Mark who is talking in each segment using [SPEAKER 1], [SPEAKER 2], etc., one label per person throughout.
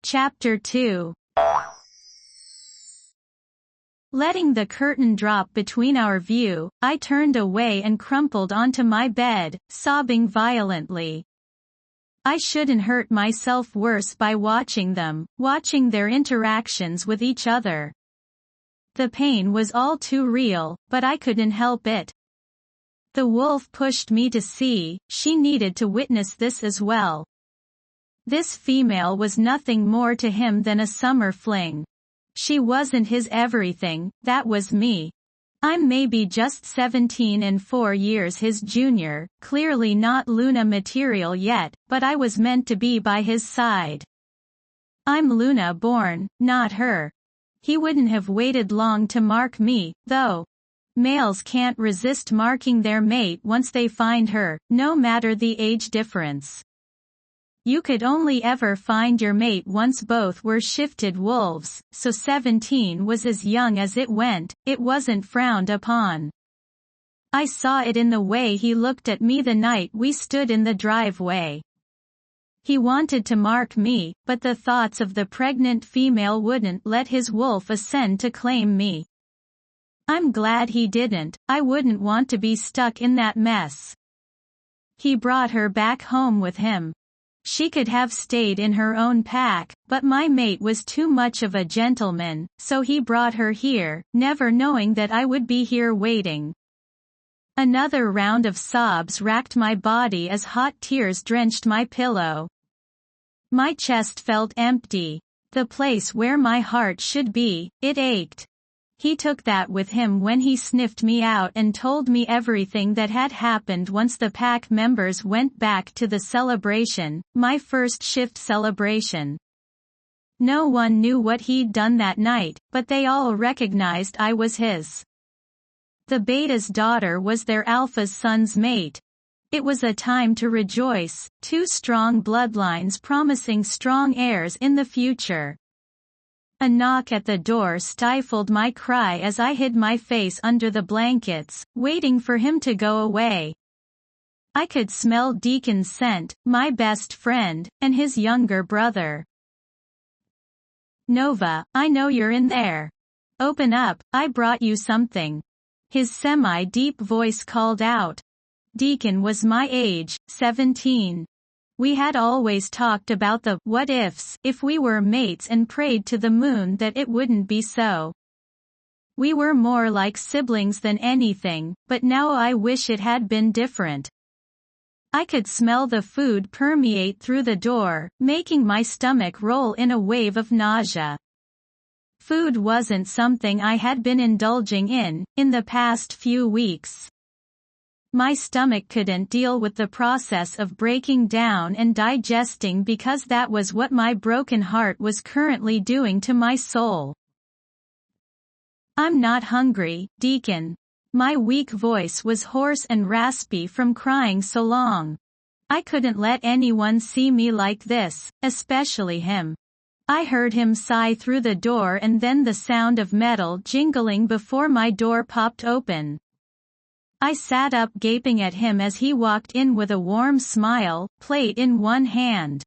[SPEAKER 1] Chapter 2. Letting the curtain drop between our view, I turned away and crumpled onto my bed, sobbing violently. I shouldn't hurt myself worse by watching their interactions with each other. The pain was all too real, but I couldn't help it. The wolf pushed me to see, she needed to witness this as well. This female was nothing more to him than a summer fling. She wasn't his everything, that was me. I'm maybe just 17 and 4 years his junior, clearly not Luna material yet, but I was meant to be by his side. I'm Luna born, not her. He wouldn't have waited long to mark me, though. Males can't resist marking their mate once they find her, no matter the age difference. You could only ever find your mate once both were shifted wolves, so 17 was as young as it went, it wasn't frowned upon. I saw it in the way he looked at me the night we stood in the driveway. He wanted to mark me, but the thoughts of the pregnant female wouldn't let his wolf ascend to claim me. I'm glad he didn't, I wouldn't want to be stuck in that mess. He brought her back home with him. She could have stayed in her own pack, but my mate was too much of a gentleman, so he brought her here, never knowing that I would be here waiting. Another round of sobs racked my body as hot tears drenched my pillow. My chest felt empty. The place where my heart should be, it ached. He took that with him when he sniffed me out and told me everything that had happened once the pack members went back to the celebration, my first shift celebration. No one knew what he'd done that night, but they all recognized I was his. The beta's daughter was their alpha's son's mate. It was a time to rejoice, two strong bloodlines promising strong heirs in the future. A knock at the door stifled my cry as I hid my face under the blankets, waiting for him to go away. I could smell Deacon's scent, my best friend, and his younger brother. Nova, I know you're in there. Open up, I brought you something. His semi-deep voice called out. Deacon was my age, 17. We had always talked about the what-ifs if we were mates and prayed to the moon that it wouldn't be so. We were more like siblings than anything, but now I wish it had been different. I could smell the food permeate through the door, making my stomach roll in a wave of nausea. Food wasn't something I had been indulging in the past few weeks. My stomach couldn't deal with the process of breaking down and digesting because that was what my broken heart was currently doing to my soul. I'm not hungry, Deacon. My weak voice was hoarse and raspy from crying so long. I couldn't let anyone see me like this, especially him. I heard him sigh through the door and then the sound of metal jingling before my door popped open. I sat up gaping at him as he walked in with a warm smile, plate in one hand.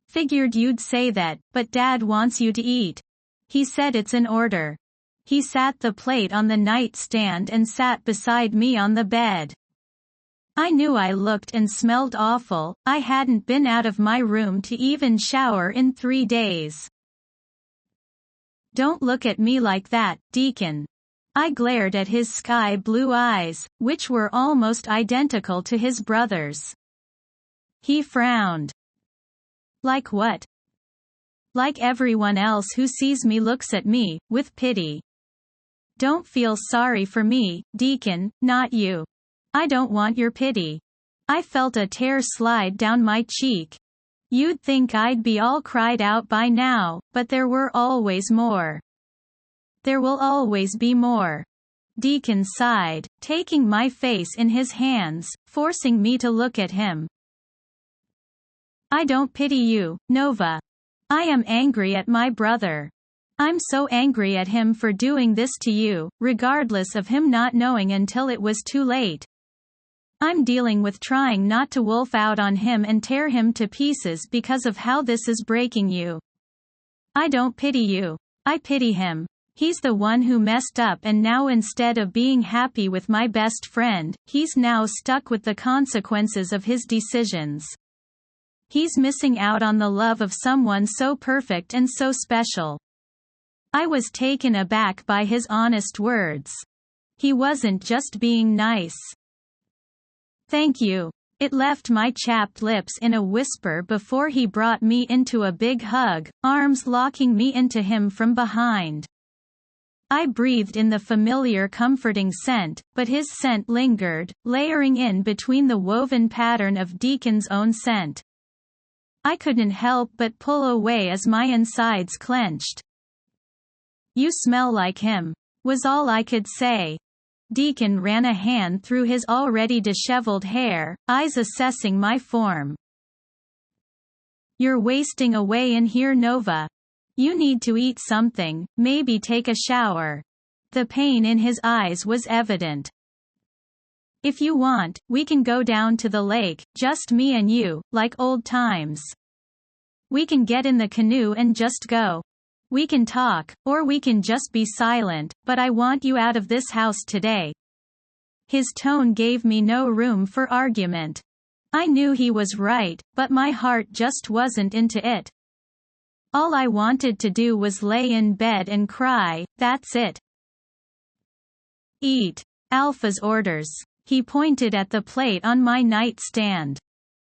[SPEAKER 1] Figured you'd say that, but Dad wants you to eat. He said it's an order. He sat the plate on the nightstand and sat beside me on the bed. I knew I looked and smelled awful, I hadn't been out of my room to even shower in 3 days. Don't look at me like that, Deacon. I glared at his sky blue eyes, which were almost identical to his brother's. He frowned. Like what? Like everyone else who sees me looks at me, with pity. Don't feel sorry for me, Deacon, not you. I don't want your pity. I felt a tear slide down my cheek. You'd think I'd be all cried out by now, but there were always more. There will always be more. Deacon sighed, taking my face in his hands, forcing me to look at him. I don't pity you, Nova. I am angry at my brother. I'm so angry at him for doing this to you, regardless of him not knowing until it was too late. I'm dealing with trying not to wolf out on him and tear him to pieces because of how this is breaking you. I don't pity you. I pity him. He's the one who messed up, and now instead of being happy with my best friend, he's now stuck with the consequences of his decisions. He's missing out on the love of someone so perfect and so special. I was taken aback by his honest words. He wasn't just being nice. Thank you. It left my chapped lips in a whisper before he brought me into a big hug, arms locking me into him from behind. I breathed in the familiar comforting scent, but his scent lingered, layering in between the woven pattern of Deacon's own scent. I couldn't help but pull away as my insides clenched. You smell like him, was all I could say. Deacon ran a hand through his already disheveled hair, eyes assessing my form. You're wasting away in here, Nova. You need to eat something, maybe take a shower. The pain in his eyes was evident. If you want, we can go down to the lake, just me and you, like old times. We can get in the canoe and just go. We can talk, or we can just be silent, but I want you out of this house today. His tone gave me no room for argument. I knew he was right, but my heart just wasn't into it. All I wanted to do was lay in bed and cry, that's it. Eat. Alpha's orders. He pointed at the plate on my nightstand.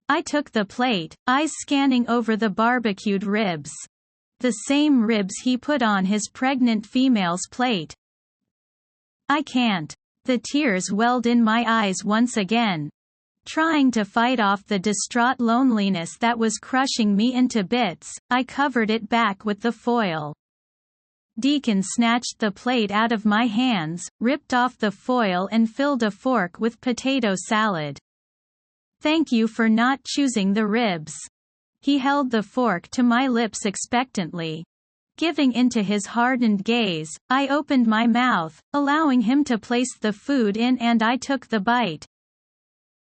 [SPEAKER 1] I took the plate, eyes scanning over the barbecued ribs. The same ribs he put on his pregnant female's plate. I can't. The tears welled in my eyes once again. Trying to fight off the distraught loneliness that was crushing me into bits, I covered it back with the foil. Deacon snatched the plate out of my hands, ripped off the foil and filled a fork with potato salad. Thank you for not choosing the ribs. He held the fork to my lips expectantly. Giving into his hardened gaze, I opened my mouth, allowing him to place the food in, and I took the bite.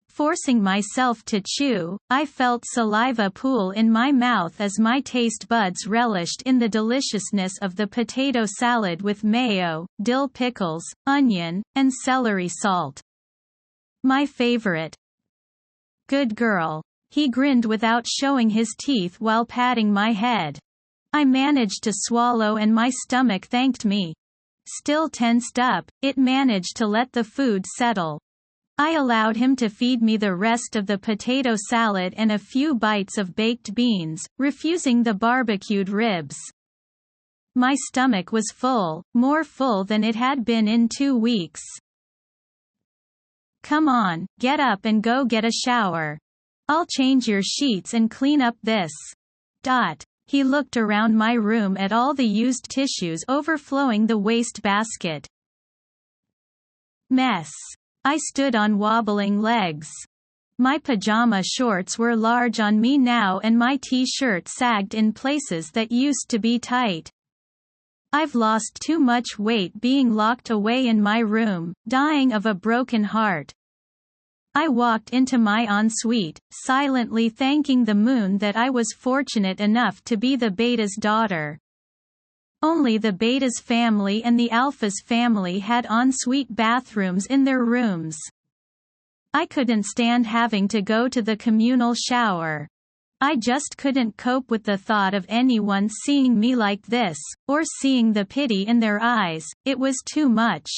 [SPEAKER 1] Forcing myself to chew, I felt saliva pool in my mouth as my taste buds relished in the deliciousness of the potato salad with mayo, dill pickles, onion, and celery salt. My favorite. Good girl. He grinned without showing his teeth while patting my head. I managed to swallow and my stomach thanked me. Still tensed up, it managed to let the food settle. I allowed him to feed me the rest of the potato salad and a few bites of baked beans, refusing the barbecued ribs. My stomach was full, more full than it had been in 2 weeks. Come on, get up and go get a shower. I'll change your sheets and clean up this. He looked around my room at all the used tissues overflowing the waste basket. Mess. I stood on wobbling legs. My pajama shorts were large on me now and my t-shirt sagged in places that used to be tight. I've lost too much weight being locked away in my room, dying of a broken heart. I walked into my ensuite, silently thanking the moon that I was fortunate enough to be the beta's daughter. Only the beta's family and the alpha's family had ensuite bathrooms in their rooms. I couldn't stand having to go to the communal shower. I just couldn't cope with the thought of anyone seeing me like this, or seeing the pity in their eyes. It was too much.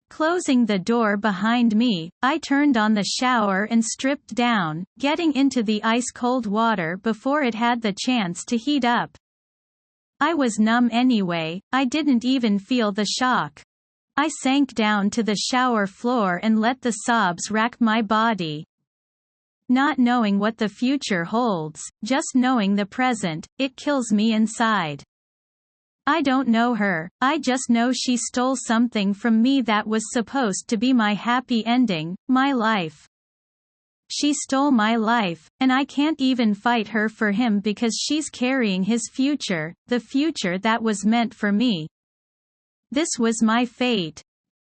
[SPEAKER 1] Closing the door behind me, I turned on the shower and stripped down, getting into the ice-cold water before it had the chance to heat up. I was numb anyway, I didn't even feel the shock. I sank down to the shower floor and let the sobs rack my body. Not knowing what the future holds, just knowing the present, it kills me inside. I don't know her, I just know she stole something from me that was supposed to be my happy ending, my life. She stole my life, and I can't even fight her for him because she's carrying his future, the future that was meant for me. This was my fate.